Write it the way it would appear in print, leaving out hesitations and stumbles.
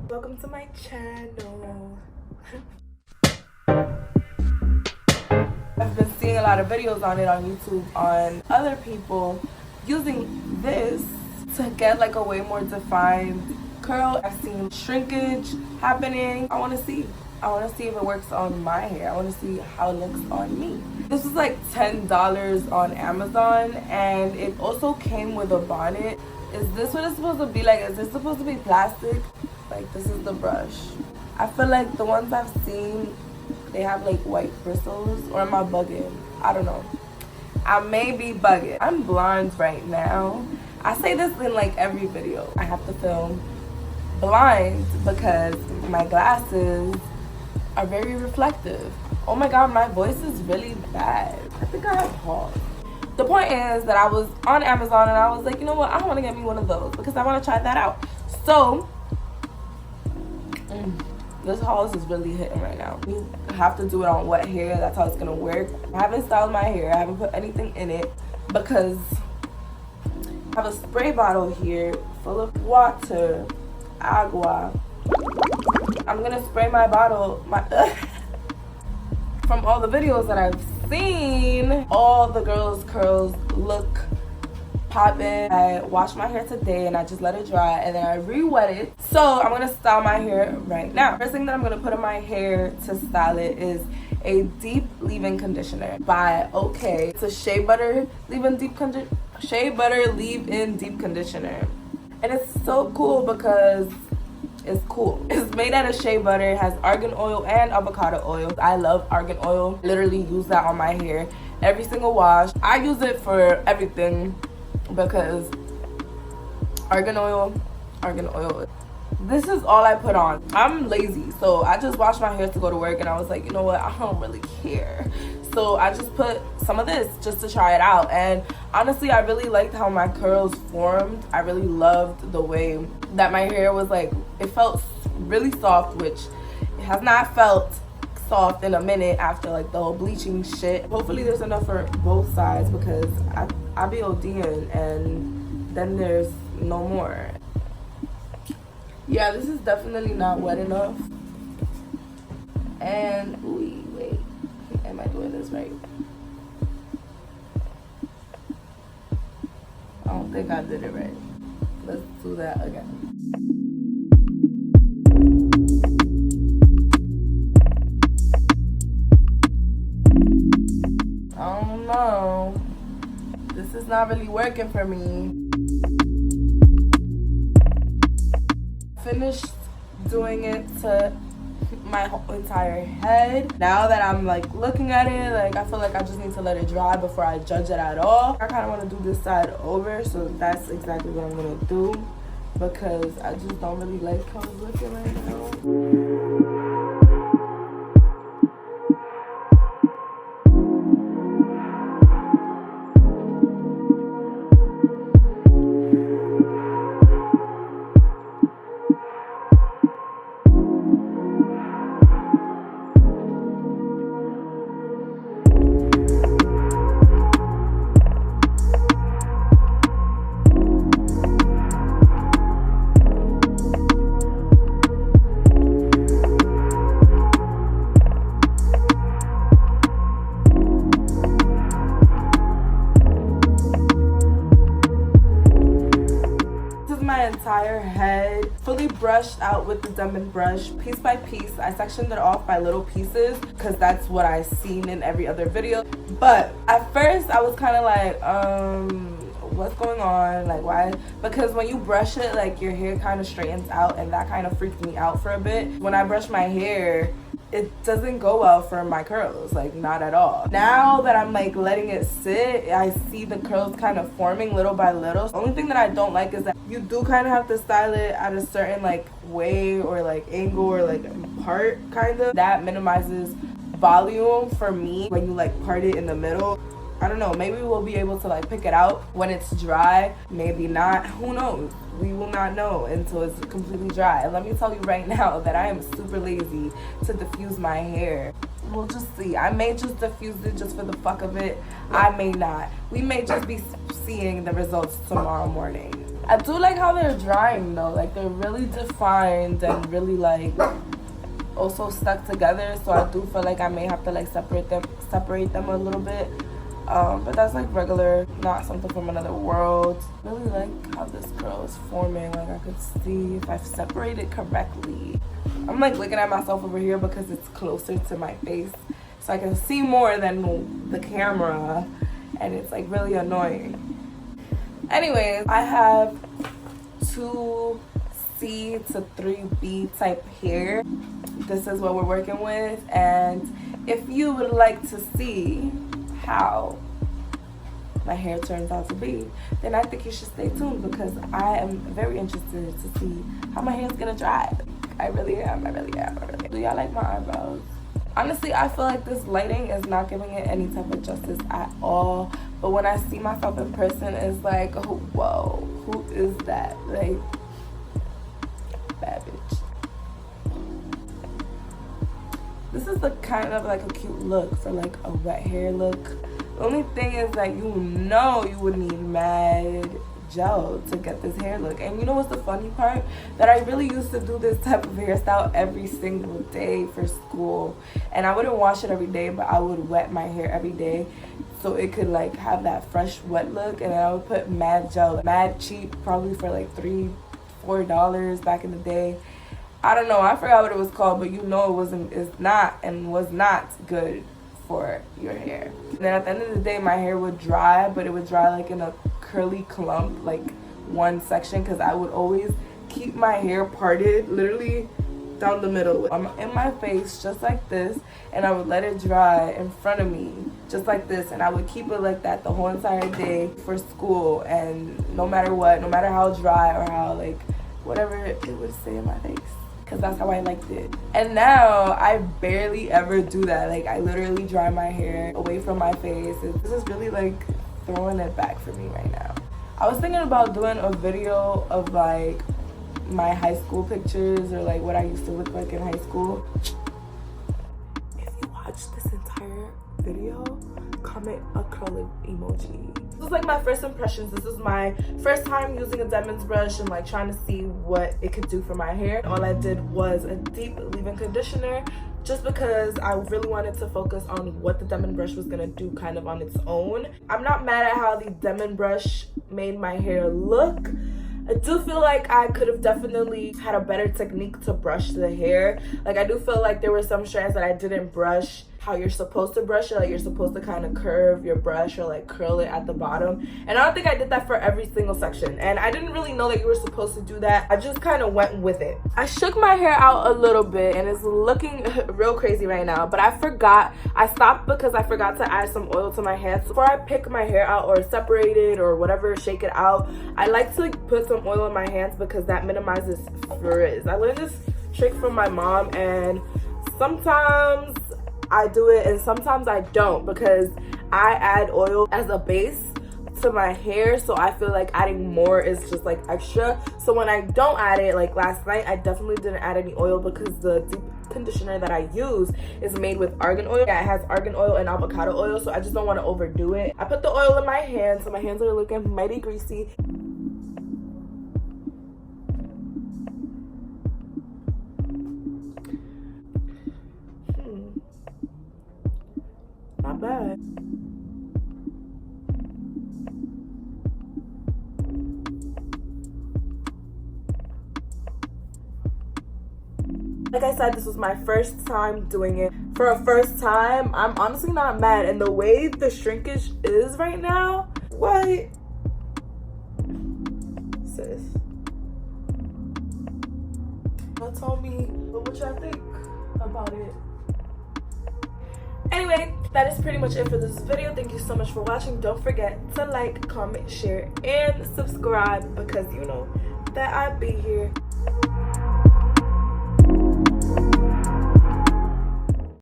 Welcome to my channel. I've been seeing a lot of videos on it on YouTube on other people using this to get like a way more defined curl. I've seen shrinkage happening. I want to see if it works on my hair. I want to see how it looks on me. This was like $10 on Amazon, and it also came with a bonnet. Is this what it's supposed to be like? Is this supposed to be plastic? Like, this is the brush. I feel like the ones I've seen, they have like white bristles. Or am I bugging? I don't know. I may be bugging. I'm blind right now. I say this in like every video. I have to film blind because my glasses are very reflective. Oh my god, my voice is really bad. I think I have pause. The point is that I was on Amazon and I was like, you know what, I want to get me one of those because I want to try that out. So this haul is really hitting right now. You have to do it on wet hair. That's how it's gonna work. I haven't styled my hair. I haven't put anything in it because I have a spray bottle here full of water, agua. I'm gonna spray my bottle, from all the videos that I've seen, all the girls' curls look popping. I washed my hair today and I just let it dry and then I re-wet it. So I'm gonna style my hair right now. First thing that I'm gonna put in my hair to style it is a deep leave-in conditioner by OK. It's a shea butter leave-in deep conditioner, and it's so cool because it's cool. It's made out of shea butter. It has argan oil and avocado oil. I love argan oil. Literally use that on my hair every single wash. I use it for everything because argan oil. This is all I put on. I'm lazy, so I just washed my hair to go to work and I was like, you know what, I don't really care. So I just put some of this just to try it out, and honestly I really liked how my curls formed. I really loved the way that my hair was like, it felt really soft, which it has not felt soft in a minute after like the whole bleaching shit. Hopefully there's enough for both sides because I be ODing and then there's no more. Yeah, this is definitely not wet enough. And ooh, wait, am I doing this right? I don't think I did it right. Let's do that again. I don't know. This is not really working for me. Finished doing it to my whole entire head. Now that I'm like looking at it, like I feel like I just need to let it dry before I judge it at all. I kind of want to do this side over, so that's exactly what I'm gonna do because I just don't really like how it's looking right now. Entire head fully brushed out with the Denman brush, piece by piece. I sectioned it off by little pieces because that's what I seen in every other video. But at first I was kind of like, what's going on? Like, why? Because when you brush it, like your hair kind of straightens out, and that kind of freaked me out for a bit. When I brush my hair, it doesn't go well for my curls, like not at all. Now that I'm like letting it sit, I see the curls kind of forming little by little. The only thing that I don't like is that you do kind of have to style it at a certain like way or like angle or like part kind of. That minimizes volume for me when you like part it in the middle. I don't know, maybe we'll be able to like pick it out when it's dry, maybe not, who knows. We will not know until it's completely dry. And let me tell you right now that I am super lazy to diffuse my hair. We'll just see. I may just diffuse it just for the fuck of it. I may not. We may just be seeing the results tomorrow morning. I do like how they're drying though. Like they're really defined and really like also stuck together. So I do feel like I may have to like separate them a little bit. But that's like regular, not something from another world. Really like how this girl is forming. Like I could see if I've separated correctly. I'm like looking at myself over here because it's closer to my face, so I can see more than the camera, and it's like really annoying. Anyways, I have 2C to 3B type hair. This is what we're working with, and if you would like to see how my hair turns out to be, then I think you should stay tuned, because I am very interested to see how my hair is gonna dry. I really am. Do y'all like my eyebrows? Honestly, I feel like this lighting is not giving it any type of justice at all. But when I see myself in person, it's like, oh, whoa, who is that? Like, bad bitch. This is the kind of like a cute look for like a wet hair look. The only thing is that you would need mad gel to get this hair look. And you know what's the funny part? That I really used to do this type of hairstyle every single day for school, and I wouldn't wash it every day, but I would wet my hair every day so it could like have that fresh wet look. And then I would put mad gel, mad cheap, probably for like $3-4 back in the day. I don't know, I forgot what it was called, but you know it's not good for your hair. And then at the end of the day, my hair would dry, but it would dry like in a curly clump, like one section, because I would always keep my hair parted literally down the middle. I'm in my face just like this, and I would let it dry in front of me just like this, and I would keep it like that the whole entire day for school. And no matter what, no matter how dry or how like whatever, it would stay in my face, because that's how I liked it. And now I barely ever do that. Like I literally dry my hair away from my face. This is really like throwing it back for me right now. I was thinking about doing a video of like my high school pictures, or like what I used to look like in high school. If you watch this entire video, comment a curly emoji. This is like my first impressions. This is my first time using a Denman's brush and like trying to see what it could do for my hair. All I did was a deep leave-in conditioner, just because I really wanted to focus on what the Denman brush was gonna do kind of on its own. I'm not mad at how the Denman brush made my hair look. I do feel like I could have definitely had a better technique to brush the hair. Like I do feel like there were some strands that I didn't brush how you're supposed to brush it. Like you're supposed to kind of curve your brush or like curl it at the bottom. And I don't think I did that for every single section. And I didn't really know that you were supposed to do that. I just kind of went with it. I shook my hair out a little bit and it's looking real crazy right now. But I forgot. I stopped because I forgot to add some oil to my hands. Before I pick my hair out or separate it or whatever, shake it out, I like to like put some oil in my hands because that minimizes frizz. I learned this trick from my mom, and sometimes I do it and sometimes I don't, because I add oil as a base to my hair, so I feel like adding more is just like extra. So when I don't add it, like last night, I definitely didn't add any oil because the deep conditioner that I use is made with argan oil. Yeah, it has argan oil and avocado oil, so I just don't want to overdo it. I put the oil in my hands, so my hands are looking mighty greasy. Not bad. Like I said, this was my first time doing it. For a first time, I'm honestly not mad. And the way the shrinkage is right now, what? Sis. Tell me what y'all think about it. Anyway, that is pretty much it for this video. Thank you so much for watching. Don't forget to like, comment, share, and subscribe, because you know that I be here.